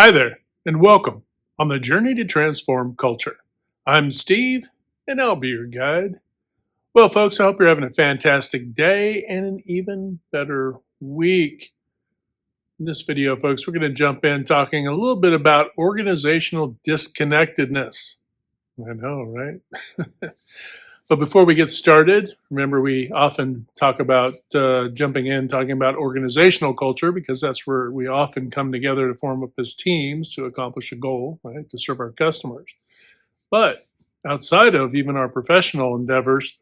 Hi there, and welcome on the journey to transform culture. I'm Steve, and I'll be your guide. Well, folks, I hope you're having a fantastic day and an even better week. In this video, folks, we're going to jump in talking a little bit about organizational disconnectedness. I know, right? But before we get started, remember we often talk about jumping in, talking about organizational culture, because that's where we often come together to form up as teams to accomplish a goal, right, to serve our customers. But outside of even our professional endeavors,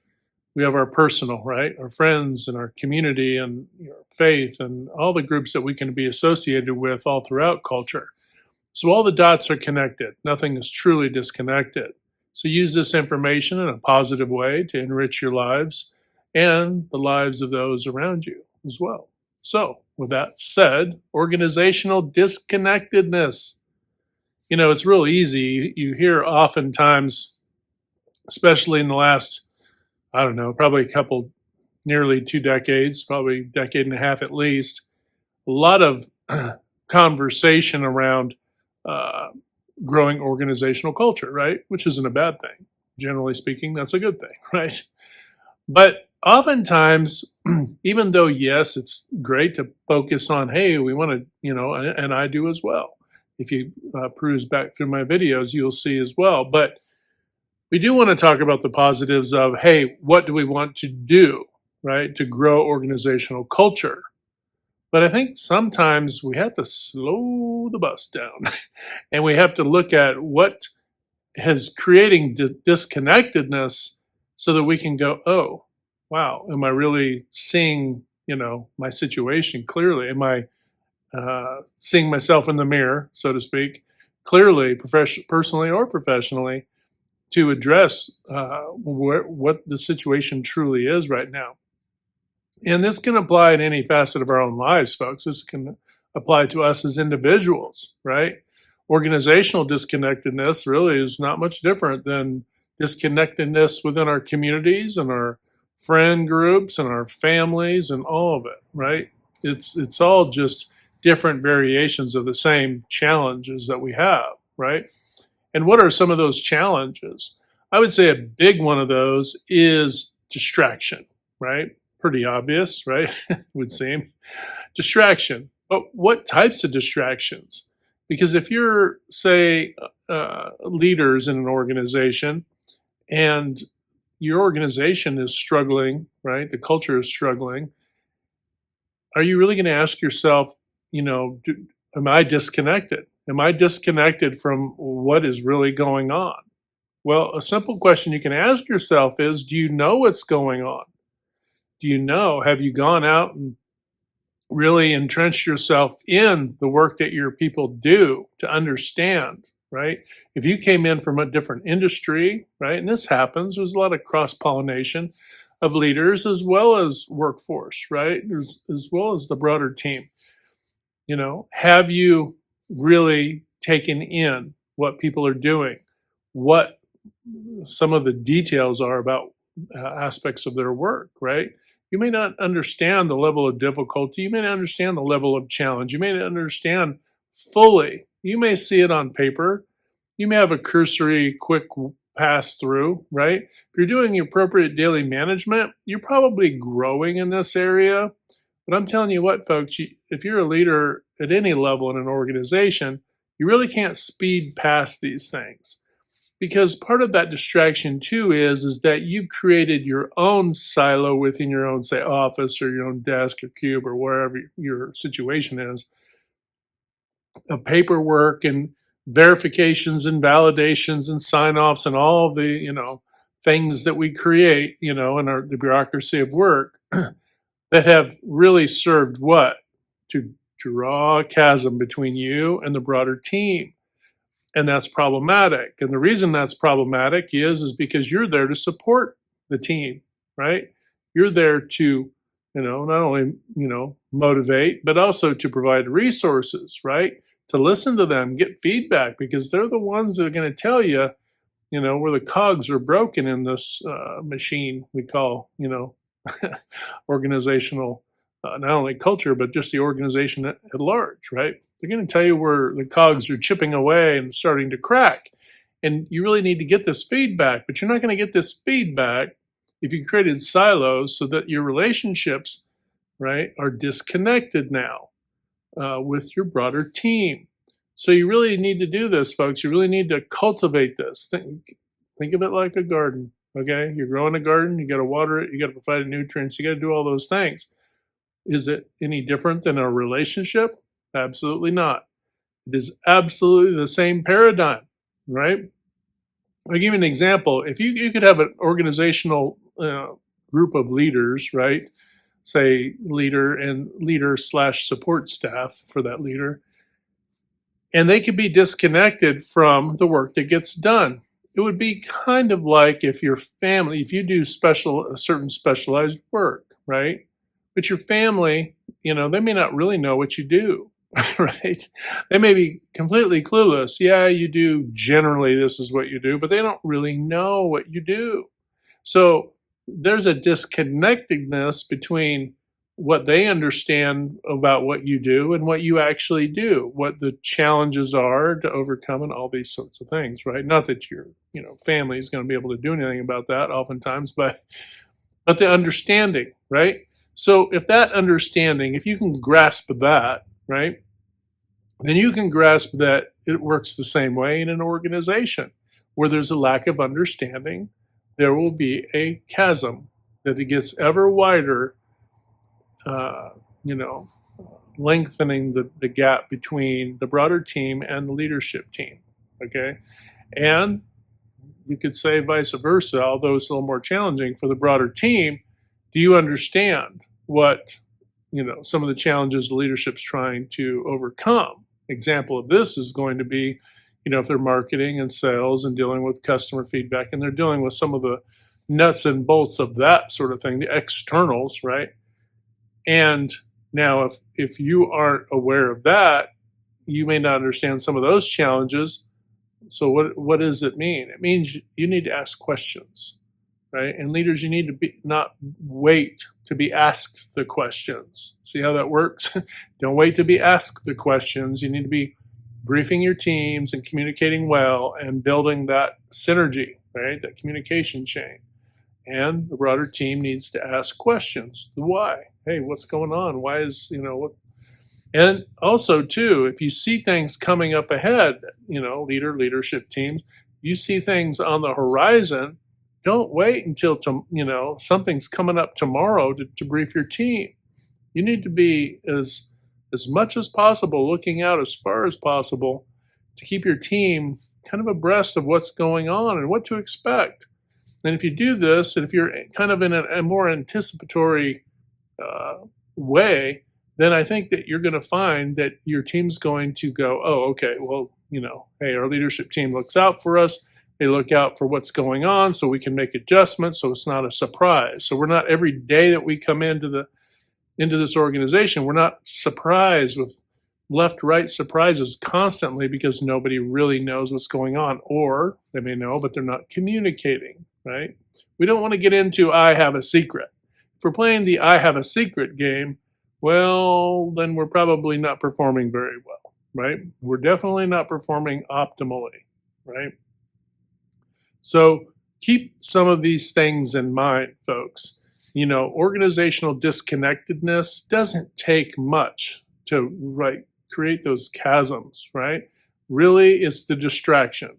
we have our personal, right, our friends and our community and faith and all the groups that we can be associated with all throughout culture. So all the dots are connected. Nothing is truly disconnected. So use this information in a positive way to enrich your lives and the lives of those around you as well. So, with that said, organizational disconnectedness. It's real easy. You hear oftentimes, especially in the last, I don't know, probably nearly 2 decades, probably a decade and a half at least, a lot of conversation around growing organizational culture, right? Which isn't a bad thing. Generally speaking, that's a good thing, right? But oftentimes, even though, yes, it's great to focus on, hey, we want to, and I do as well. If you peruse back through my videos, you'll see as well. But we do want to talk about the positives of, hey, what do we want to do, right, to grow organizational culture? But I think sometimes we have to slow the bus down and we have to look at what is creating disconnectedness so that we can go, oh, wow, am I really seeing, my situation clearly? Am I seeing myself in the mirror, so to speak, clearly, personally or professionally, to address what the situation truly is right now? And this can apply in any facet of our own lives, folks. This can apply to us as individuals, right? Organizational disconnectedness really is not much different than disconnectedness within our communities and our friend groups and our families and all of it, right? It's all just different variations of the same challenges that we have, right? And what are some of those challenges? I would say a big one of those is distraction, right? Pretty obvious, right? Would seem. Distraction. But what types of distractions? Because if you're, say, leaders in an organization and your organization is struggling, right? The culture is struggling. Are you really going to ask yourself, am I disconnected? Am I disconnected from what is really going on? Well, a simple question you can ask yourself is, do you know what's going on? Do you know? Have you gone out and really entrenched yourself in the work that your people do to understand, right? If you came in from a different industry, right, and this happens, there's a lot of cross-pollination of leaders as well as workforce, right, as well as the broader team. Have you really taken in what people are doing, what some of the details are about aspects of their work, right? You may not understand the level of difficulty. You may not understand the level of challenge. You may not understand fully. You may see it on paper. You may have a cursory, quick pass through, right? If you're doing appropriate daily management, you're probably growing in this area. But I'm telling you what, folks, if you're a leader at any level in an organization, you really can't speed past these things. Because part of that distraction too is that you've created your own silo within your own, say, office or your own desk or cube or wherever your situation is, of paperwork and verifications and validations and sign-offs and all the, things that we create, in the bureaucracy of work that have really served what? To draw a chasm between you and the broader team. And that's problematic. And the reason that's problematic is because you're there to support the team, right? You're there to, not only, motivate, but also to provide resources, right? To listen to them, get feedback, because they're the ones that are going to tell you, where the cogs are broken in this machine we call, organizational, not only culture, but just the organization at large, right? They're going to tell you where the cogs are chipping away and starting to crack. And you really need to get this feedback, but you're not going to get this feedback if you created silos so that your relationships, right, are disconnected now with your broader team. So you really need to do this, folks. You really need to cultivate this. Think of it like a garden. Okay, you're growing a garden. You got to water it. You got to provide nutrients. You got to do all those things. Is it any different than a relationship? Absolutely not. It is absolutely the same paradigm, right? I'll give you an example. If you could have an organizational group of leaders, right? Say leader slash support staff for that leader, and they could be disconnected from the work that gets done. It would be kind of like if your family, if you do certain specialized work, right? But your family, they may not really know what you do, right? They may be completely clueless. Yeah, you do generally, this is what you do, but they don't really know what you do. So there's a disconnectedness between what they understand about what you do and what you actually do, what the challenges are to overcome and all these sorts of things, right? Not that your, family is going to be able to do anything about that oftentimes, but the understanding, right? So if that understanding, if you can grasp that, right, then you can grasp that it works the same way in an organization where there's a lack of understanding. There will be a chasm that it gets ever wider, lengthening the gap between the broader team and the leadership team. Okay. And you could say vice versa, although it's a little more challenging for the broader team. Do you understand what, some of the challenges the leadership's trying to overcome? Example of this is going to be, if they're marketing and sales and dealing with customer feedback, and they're dealing with some of the nuts and bolts of that sort of thing, the externals, right? And now if you aren't aware of that, you may not understand some of those challenges. So what does it mean? It means you need to ask questions, right? And leaders, you need to not wait to be asked the questions. See how that works? Don't wait to be asked the questions. You need to be briefing your teams and communicating well and building that synergy, right? That communication chain. And the broader team needs to ask questions. The why? Hey, what's going on? Why is, what? And also, too, if you see things coming up ahead, leadership teams, you see things on the horizon, don't wait until, something's coming up tomorrow to brief your team. You need to be as much as possible looking out as far as possible to keep your team kind of abreast of what's going on and what to expect. And if you do this, and if you're kind of in a more anticipatory way, then I think that you're going to find that your team's going to go, oh, okay, well, hey, our leadership team looks out for us. They look out for what's going on so we can make adjustments so it's not a surprise. So we're not every day that we come into this organization, we're not surprised with left-right surprises constantly because nobody really knows what's going on. Or they may know, but they're not communicating, right? We don't want to get into I have a secret. If we're playing the I have a secret game, well, then we're probably not performing very well, right? We're definitely not performing optimally, right? So keep some of these things in mind, folks. Organizational disconnectedness doesn't take much to create those chasms, right? Really, it's the distraction.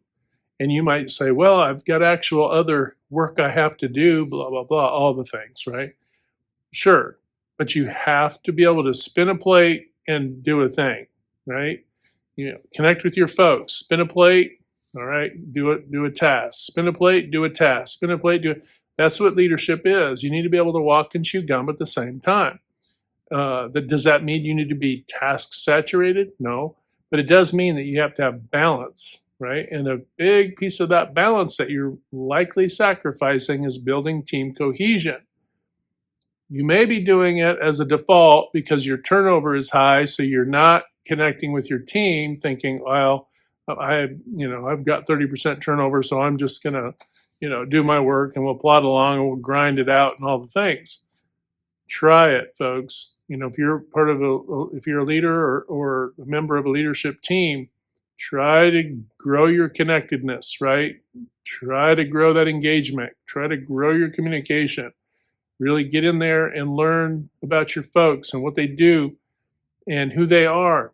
And you might say, well, I've got actual other work I have to do, blah, blah, blah, all the things, right? Sure. But you have to be able to spin a plate and do a thing, right? Connect with your folks, spin a plate, all right, do a task, spin a plate, do a task, spin a plate, do it. That's what leadership is. You need to be able to walk and chew gum at the same time. Does that mean you need to be task saturated? No, but it does mean that you have to have balance, right? And a big piece of that balance that you're likely sacrificing is building team cohesion. You may be doing it as a default because your turnover is high, so you're not connecting with your team thinking, well, I've got 30% turnover, so I'm just going to, do my work and we'll plod along and we'll grind it out and all the things. Try it, folks. if you're part of if you're a leader or a member of a leadership team, try to grow your connectedness, right? Try to grow that engagement. Try to grow your communication. Really get in there and learn about your folks and what they do and who they are,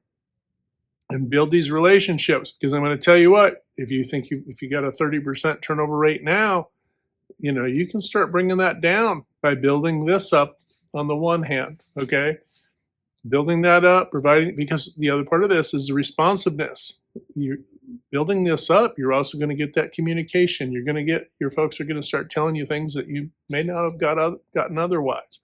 and build these relationships. Because I'm going to tell you what, if you got a 30% turnover rate now, you can start bringing that down by building this up on the one hand, okay? Building that up, because the other part of this is the responsiveness. You're building this up, you're also going to get that communication. Your folks are going to start telling you things that you may not have gotten otherwise.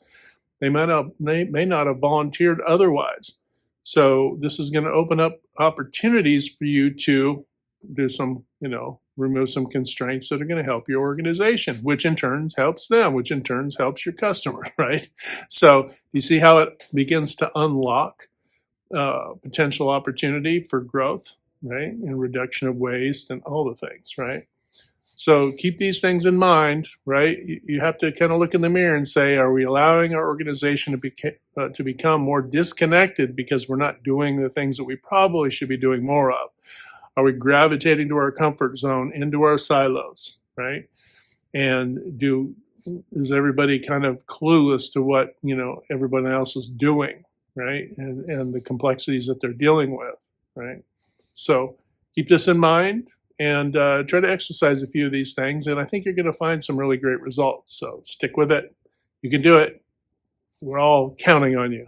They may not have volunteered otherwise. So this is going to open up opportunities for you to do some, remove some constraints that are going to help your organization, which in turn helps them, which in turn helps your customer, right? So you see how it begins to unlock potential opportunity for growth, right? And reduction of waste and all the things, right? So keep these things in mind, right? You have to kind of look in the mirror and say, are we allowing our organization to become more disconnected because we're not doing the things that we probably should be doing more of? Are we gravitating to our comfort zone, into our silos, right? And is everybody kind of clueless to what, everybody else is doing, right? And the complexities that they're dealing with, right? So keep this in mind and try to exercise a few of these things. And I think you're going to find some really great results. So stick with it. You can do it. We're all counting on you.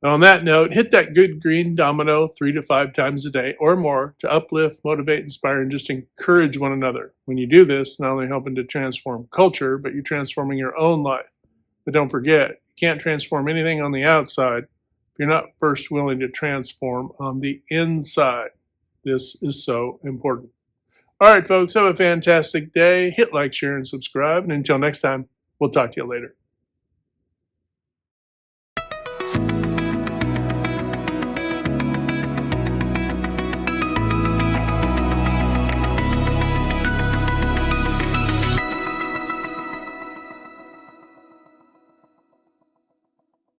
On that note, hit that good green domino 3 to 5 times a day or more to uplift, motivate, inspire, and just encourage one another. When you do this, not only helping to transform culture, but you're transforming your own life. But don't forget, you can't transform anything on the outside if you're not first willing to transform on the inside. This is so important. All right, folks, have a fantastic day. Hit like, share, and subscribe. And until next time, we'll talk to you later.